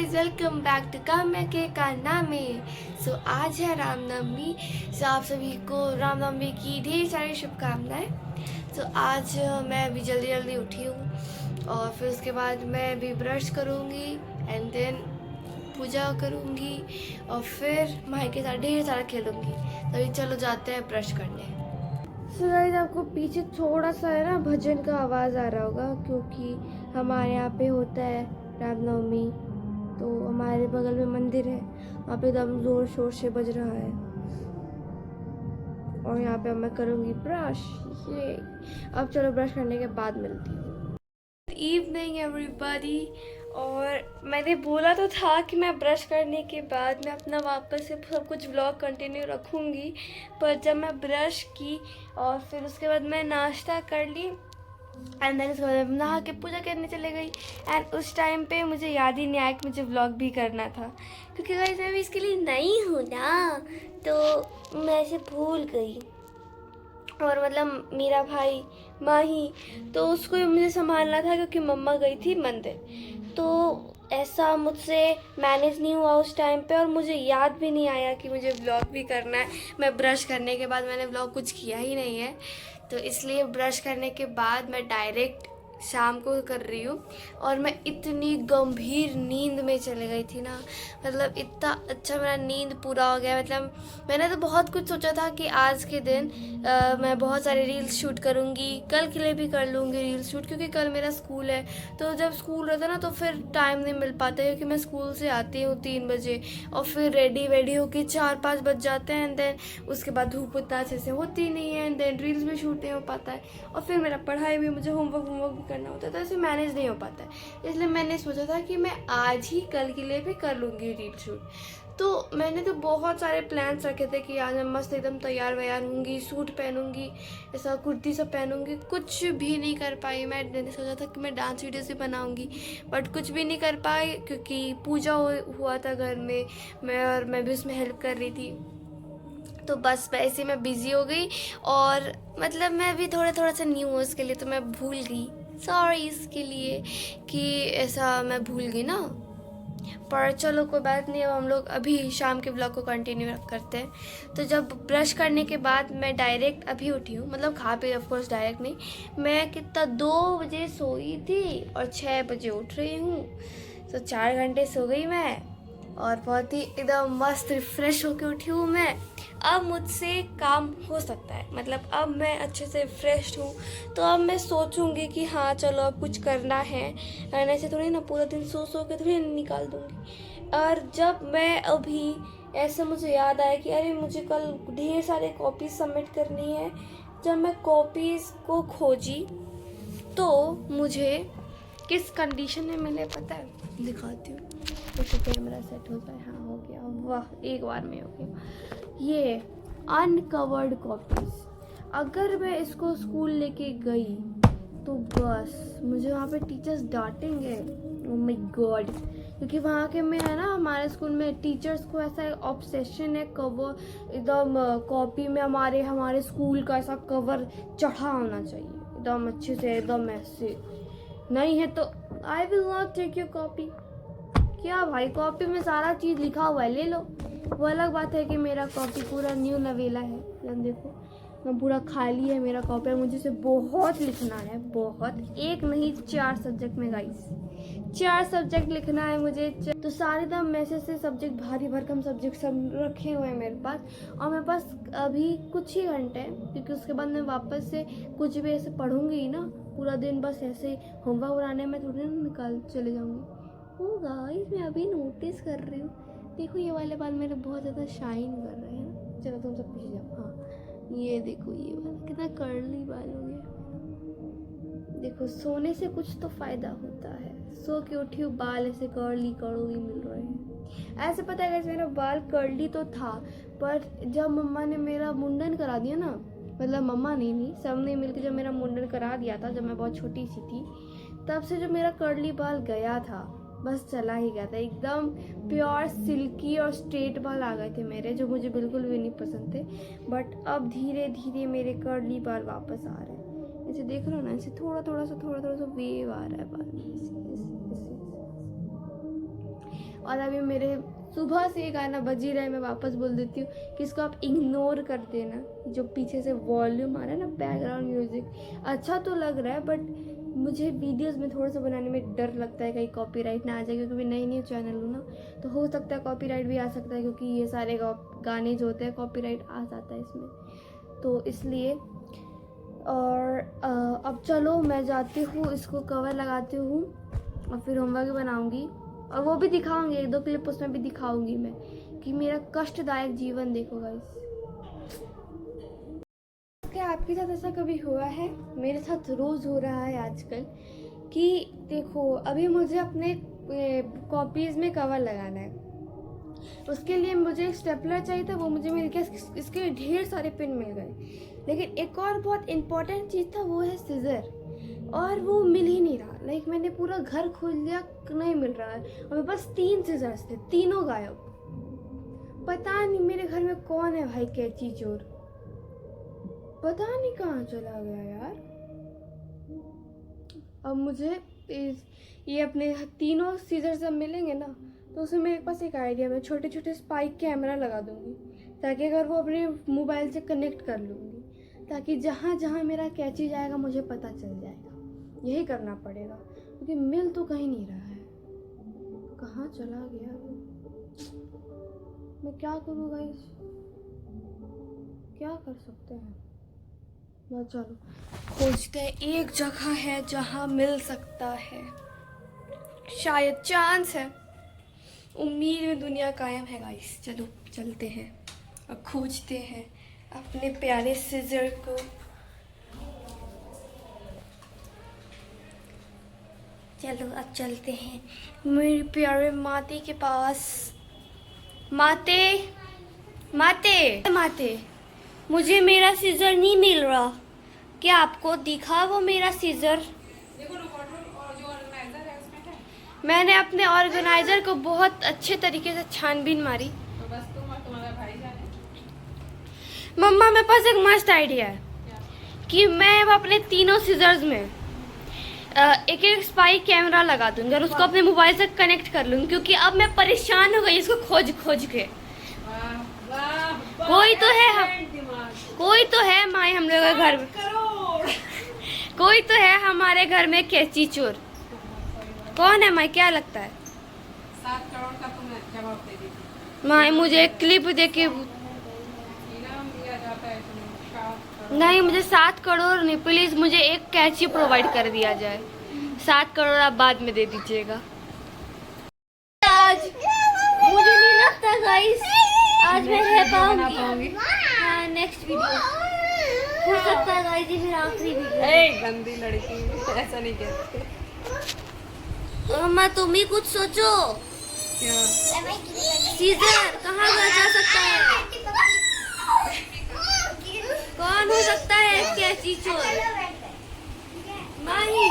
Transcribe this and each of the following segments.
Guys, welcome back to Kamya के कारनामे। सो आज है रामनवमी। सो आप सभी को रामनवमी की ढेर सारी शुभकामनाएं। सो आज मैं अभी जल्दी जल्दी उठी हूँ और फिर उसके बाद मैं भी ब्रश करूँगी एंड देन पूजा करूँगी और फिर माही के साथ ढेर सारा खेलूँगी। तभी चलो जाते हैं ब्रश करने। सो गाइस, आपको पीछे थोड़ा सा है ना भजन का आवाज़ आ रहा होगा, क्योंकि हमारे यहाँ पे होता है रामनवमी। तो हमारे बगल में मंदिर है, वहाँ पे एकदम जोर शोर से बज रहा है और यहाँ पे मैं करूँगी ब्रश। ये अब चलो ब्रश करने के बाद मिलती हूँ। Good evening everybody. और मैंने बोला तो था कि मैं ब्रश करने के बाद मैं अपना वापस से सब कुछ व्लॉग कंटिन्यू रखूँगी, पर जब मैं ब्रश की और फिर उसके बाद मैं नाश्ता कर ली एंड देन उसके बाद नहा के पूजा करने चले गई। एंड उस टाइम पे मुझे याद ही नहीं आया कि मुझे व्लॉग भी करना था, क्योंकि गाइस मैं भी इसके लिए नई हूँ ना, तो मैं ऐसे भूल गई। और मतलब मेरा भाई माही, तो उसको भी मुझे संभालना था क्योंकि मम्मा गई थी मंदिर, तो ऐसा मुझसे मैनेज नहीं हुआ उस टाइम पे और मुझे याद भी नहीं आया कि मुझे व्लॉग भी करना है। मैं ब्रश करने के बाद मैंने व्लॉग कुछ किया ही नहीं है, तो इसलिए ब्रश करने के बाद मैं डायरेक्ट शाम को कर रही हूँ। और मैं इतनी गंभीर नींद में चले गई थी ना, मतलब इतना अच्छा मेरा नींद पूरा हो गया। मतलब मैंने तो बहुत कुछ सोचा था कि आज के दिन मैं बहुत सारे रील्स शूट करूँगी, कल के लिए भी कर लूँगी रील्स शूट, क्योंकि कल मेरा स्कूल है। तो जब स्कूल रहता है ना तो फिर टाइम नहीं मिल पाता, क्योंकि मैं स्कूल से आती हूँ 3 बजे और फिर रेडी वेडी होके 4-5 बज जाते हैं एंड देन उसके बाद धूप उतना अच्छे से होती नहीं है एंड देन रील्स भी शूट नहीं हो पाता है और फिर मेरा पढ़ाई भी, मुझे होमवर्क भी करना होता है, तो ऐसे मैनेज नहीं हो पाता है। इसलिए मैंने सोचा था कि मैं आज ही कल के लिए भी कर लूँगी रील शूट। तो मैंने तो बहुत सारे प्लान्स रखे थे कि आज मैं मस्त एकदम तैयार वैयार होंगी, सूट पहनूंगी, ऐसा कुर्ती सब पहनूंगी। कुछ भी नहीं कर पाई। मैंने सोचा था कि मैं डांस वीडियो से बनाऊंगी, बट कुछ भी नहीं कर पाई क्योंकि पूजा हुआ था घर में, मैं भी उसमें हेल्प कर रही थी। तो बस वैसे मैं बिज़ी हो गई और मतलब मैं भी थोड़ा सा न्यू हूँ उसके लिए, तो मैं भूल गई। सॉरी इसके लिए कि ऐसा मैं भूल गई ना, पर चलो कोई बात नहीं। अब हम लोग अभी शाम के ब्लॉग को कंटिन्यू करते हैं। तो जब ब्रश करने के बाद मैं डायरेक्ट अभी उठी हूँ, मतलब खा पी ऑफकोर्स डायरेक्ट नहीं, मैं कितना 2 बजे सोई थी और 6 बजे उठ रही हूँ, तो 4 घंटे सो गई मैं और बहुत ही एकदम मस्त रिफ्रेश होके उठी हूँ मैं। अब मुझसे काम हो सकता है, मतलब अब मैं अच्छे से फ्रेश हूँ, तो अब मैं सोचूंगी कि हाँ चलो अब कुछ करना है, और ऐसे थोड़ी ना पूरा दिन सो के थोड़ी निकाल दूँगी। और जब मैं अभी ऐसे मुझे याद आया कि अरे मुझे कल ढेर सारे कॉपीज़ सबमिट करनी है, जब मैं कॉपीज़ को खोजी तो मुझे किस कंडीशन में मिले पता है, दिखाती हूँ। तो कैमरा सेट हो जाए, हाँ हो गया, वाह एक बार में हो गया। ये अनकवर्ड कॉपीज़, अगर मैं इसको स्कूल लेके गई तो बस मुझे वहाँ पे टीचर्स डांटेंगे। ओह माय गॉड, क्योंकि वहाँ के में है ना, हमारे स्कूल में टीचर्स को ऐसा ऑब्सेशन है कवर, एकदम कॉपी में हमारे स्कूल का ऐसा कवर चढ़ा होना चाहिए एकदम अच्छे से, एकदम ऐसे नहीं है तो I will not take your copy. क्या भाई, कॉपी में सारा चीज़ लिखा हुआ है, ले लो। वो अलग बात है कि मेरा कॉपी पूरा न्यू नवेला है, देखो मैं पूरा खाली है मेरा कॉपी, और मुझे से बहुत लिखना है, बहुत, एक नहीं 4 सब्जेक्ट में गाइस, 4 सब्जेक्ट लिखना है मुझे। तो सारे दम मैसेज से सब्जेक्ट, भारी भरकम सब्जेक्ट सब रखे हुए हैं मेरे पास, और मेरे पास अभी कुछ ही घंटे हैं, क्योंकि उसके बाद मैं वापस से कुछ भी ऐसे पढ़ूंगी ही ना पूरा दिन, बस ऐसे होमवर्क बनाने में थोड़ी ना निकाल चले जाऊँगी। ओ गाइस, मैं अभी नोटिस कर रही हूँ, देखो ये वाले बाल मेरे बहुत ज़्यादा शाइन कर रहे हैं ना। चलो तुम सब पीछे जाओ, हाँ ये देखो ये वाला कितना कर्ली बाल हो गया। देखो सोने से कुछ तो फ़ायदा होता है, सो के उठी हूँ, बाल ऐसे कर्ली मिल रहे हैं। ऐसे पता है मेरा बाल कर्ली तो था, पर जब मम्मा ने मेरा मुंडन करा दिया ना, मतलब मम्मा नहीं सबने मिलकर जब मेरा मुंडन करा दिया था, जब मैं बहुत छोटी सी थी, तब से जो मेरा कर्ली बाल गया था, बस चला ही गया था। एकदम प्योर सिल्की और स्ट्रेट बाल आ गए थे मेरे, जो मुझे बिल्कुल भी नहीं पसंद थे। बट अब धीरे धीरे मेरे कर्ली बाल वापस आ रहे हैं, ऐसे देख रहे हो ना, ऐसे थोड़ा सा वेव आ रहा है बाल में, ऐसे। और अभी मेरे सुबह से ये गाना बज ही रहा है। मैं वापस बोल देती हूँ कि इसको आप इग्नोर कर देना। जो पीछे से वॉल्यूम आ रहा है ना, बैकग्राउंड म्यूजिक अच्छा तो लग रहा है, बट मुझे वीडियोस में थोड़ा सा बनाने में डर लगता है कहीं कॉपीराइट ना आ जाए, क्योंकि नई नई चैनल हूँ ना, तो हो सकता है कॉपीराइट भी आ सकता है, क्योंकि ये सारे गाने जो होते हैं कॉपीराइट आ जाता है इसमें, तो इसलिए। और अब चलो मैं जाती हूँ, इसको कवर लगाती हूँ और फिर होमवर्क भी बनाऊँगी, और वो भी दिखाऊँगी, 1-2 क्लिप उसमें भी दिखाऊँगी मैं कि मेरा कष्टदायक जीवन देखो गाइस। क्या आपके साथ ऐसा कभी हुआ है? मेरे साथ रोज़ हो रहा है आजकल कि देखो, अभी मुझे अपने कॉपीज़ में कवर लगाना है, उसके लिए मुझे एक स्टेपलर चाहिए था, वो मुझे मिल गया, इसके लिए ढेर सारे पिन मिल गए। लेकिन एक और बहुत इम्पोर्टेंट चीज़ था, वो है सीज़र, और वो मिल ही नहीं रहा। लाइक मैंने पूरा घर खोल लिया, नहीं मिल रहा है, और मेरे पास 3 सीज़र्स थे, तीनों गायब। पता नहीं मेरे घर में कौन है भाई कैंची चोर, पता नहीं कहाँ चला गया यार। अब मुझे ये अपने तीनों सीजर जब मिलेंगे ना, तो उसमें मेरे पास एक आइडिया, मैं छोटे छोटे स्पाइक कैमरा लगा दूंगी, ताकि अगर वो अपने मोबाइल से कनेक्ट कर लूँगी, ताकि जहाँ जहाँ मेरा कैंची जाएगा मुझे पता चल जाएगा। यही करना पड़ेगा, क्योंकि मिल तो कहीं नहीं रहा है, कहाँ चला गया वो। मैं क्या करूँ गाइस, क्या कर सकते हैं? चलो खोजते हैं, एक जगह है जहाँ मिल सकता है, शायद चांस है, उम्मीद में दुनिया कायम है गाइस। चलो चलते हैं और खोजते हैं अपने प्यारे सीजर को। चलो अब चलते हैं मेरे प्यारे माते के पास। माते माते माते, मुझे मेरा सीजर नहीं मिल रहा, क्या आपको दिखा वो मेरा सीजर? देखो जो ऑर्गेनाइजर है उसमें है। मैंने अपने ऑर्गेनाइजर को बहुत अच्छे तरीके से छानबीन मारी। तो बस तुम और तुम्हारा भाई जाने। मम्मा मेरे पास एक मस्त आइडिया है क्या? कि मैं अब अपने तीनों सीजर्स में एक एक स्पाइक कैमरा लगा दूंगी और उसको अपने मोबाइल से कनेक्ट कर लूंगी, क्योंकि अब मैं परेशान हो गई इसको खोज खोज के। कोई तो है, कोई तो है माई हम लोग के घर में, कोई तो है हमारे घर में कैंची चोर। कौन है माई, क्या लगता है? 7 करोड़ का तुम जवाब दे दी माई, मुझे क्लिप देके इनाम दिया जाता है तुम्हें 7 करोड़। नहीं, मुझे 7 करोड़ नहीं, प्लीज मुझे एक कैंची प्रोवाइड कर दिया जाए। 7 करोड़ आप बाद में दे दीजिएगा। आज मुझे नहीं लगता गाइस आज मैं रह पाऊंगी। हाँ, नेक्स्ट वीडियो हो सकता है गाइस, ये मेरा आखिरी वीडियो। ए गंदी लड़की, ऐसा नहीं कहते। मम्मा तुम ही कुछ सोचो। क्या? सीजर कहाँ जा सकता है? कौन हो सकता है कैंची चोर? माही,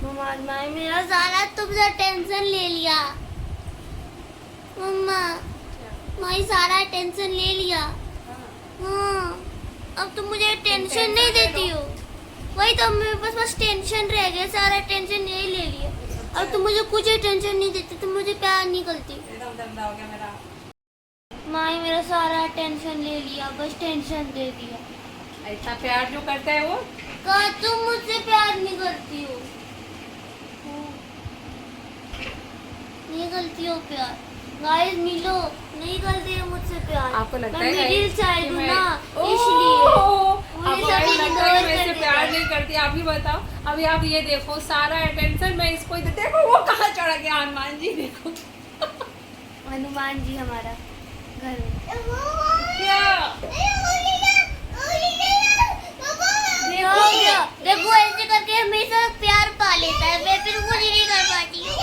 मम्मा माही मेरा सारा तुमसे टेंशन ले लिया। मम्मा माही सारा टेंशन ले लिया। हाँ, अब तुम मुझे टेंशन नहीं देती हो। वही तो मेरे पास बस टेंशन रह गया, सारा टेंशन यही ले लिया। अब तुम मुझे कुछ टेंशन नहीं देती, तुम मुझे प्यार नहीं करती। एकदम गंदा हो गया मेरा। माई मेरा सारा टेंशन ले लिया, बस टेंशन दे दिया। ऐसा प्यार जो करता है वो। कहा तुम मुझसे प्यार नहीं करती हो, नहीं करती हो प्यार। गाइस मिलो, नहीं करती है मुझसे प्यार। आपको लगता है मैं मिडिल चाइल्ड हूँ ना, आपको इसलिए लगता है कि मैं इससे कर प्यार देते नहीं करती। आप ही बताओ, अभी आप ये देखो, सारा अटेंशन मैं इसको ही देती। देखो वो कहाँ चढ़ गया, हनुमान जी देखो। हनुमान जी हमारा घर में। क्या? देखो ऐसे करके हमेशा प्यार पा लेता है, मैं फिर मुझे नहीं कर पाती हूँ।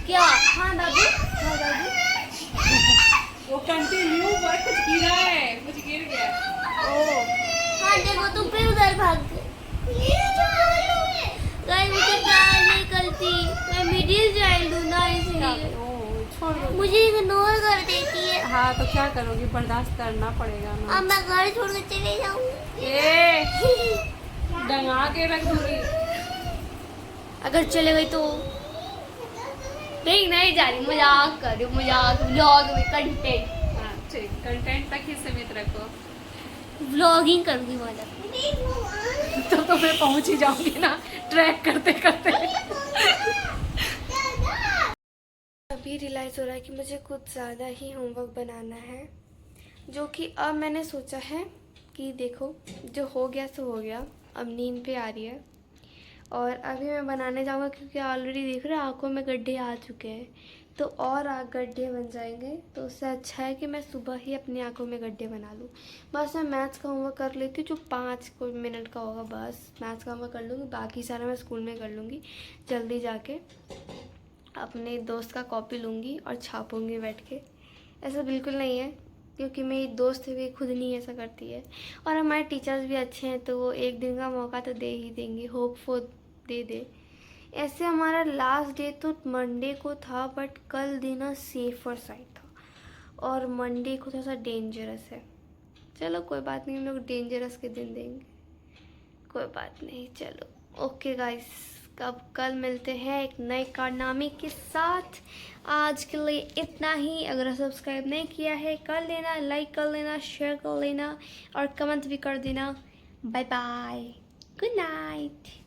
क्या? हाँ दादी, हाँ दादी। वो कंटिन्यू कुछ गिरा है, कुछ गिर गया। ओ हाँ, देखो तुम फिर उधर भाग गए। गाइस मुझे प्यार नहीं करती, मैं मिडिल चाइल्ड हूँ ना, इसलिए छोड़ दो। मुझे इग्नोर कर देती है। हाँ तो क्या करोगी, बर्दाश्त करना पड़ेगा ना। अब मैं घर छोड़ के चले जाऊंगी। ए डंगा के रख दूंगी। अगर चले गई तो नहीं नहीं जा रही, मजाक कर रही हूँ, मजाक व्लॉग में कंटेंट हाँ ठीक, कंटेंट तक ही सीमित रखो। व्लॉगिंग करूँगी मजा। तो मैं पहुंच ही जाऊंगी ना ट्रैक करते करते। अभी रियलाइज़ हो रहा है कि मुझे कुछ ज़्यादा ही होमवर्क बनाना है, जो कि अब मैंने सोचा है कि देखो जो हो गया सो हो गया, अब नींद पे आ रही है और अभी मैं बनाने जाऊँगा क्योंकि ऑलरेडी देख रहे हो आँखों में गड्ढे आ चुके हैं, तो और गड्ढे बन जाएंगे, तो उससे अच्छा है कि मैं सुबह ही अपनी आँखों में गड्ढे बना लूँ। बस मैं मैथ्स का होमवर्क कर लेती हूँ जो 5 कोई मिनट का होगा, बस मैथ्स का होमवर्क कर लूँगी, बाकी सारा मैं स्कूल में कर लूँगी। जल्दी जाके अपने दोस्त का कॉपी लूँगी और छापूँगी बैठ के। ऐसा बिल्कुल नहीं है क्योंकि मेरी दोस्त भी खुद नहीं ऐसा करती है, और हमारे टीचर्स भी अच्छे हैं तो वो एक दिन का मौका तो दे ही देंगे, होप फॉर दे दे। ऐसे हमारा लास्ट डे तो मंडे को था, बट कल दिन सेफर साइड था और मंडे को थोड़ा सा डेंजरस है। चलो कोई बात नहीं, हम लोग डेंजरस के दिन देंगे, कोई बात नहीं। चलो ओके गाइस, कल मिलते हैं एक नए कारनामे के साथ। आज के लिए इतना ही। अगर सब्सक्राइब नहीं किया है कर लेना, लाइक कर लेना, शेयर कर लेना और कमेंट भी कर देना। Bye bye, good night.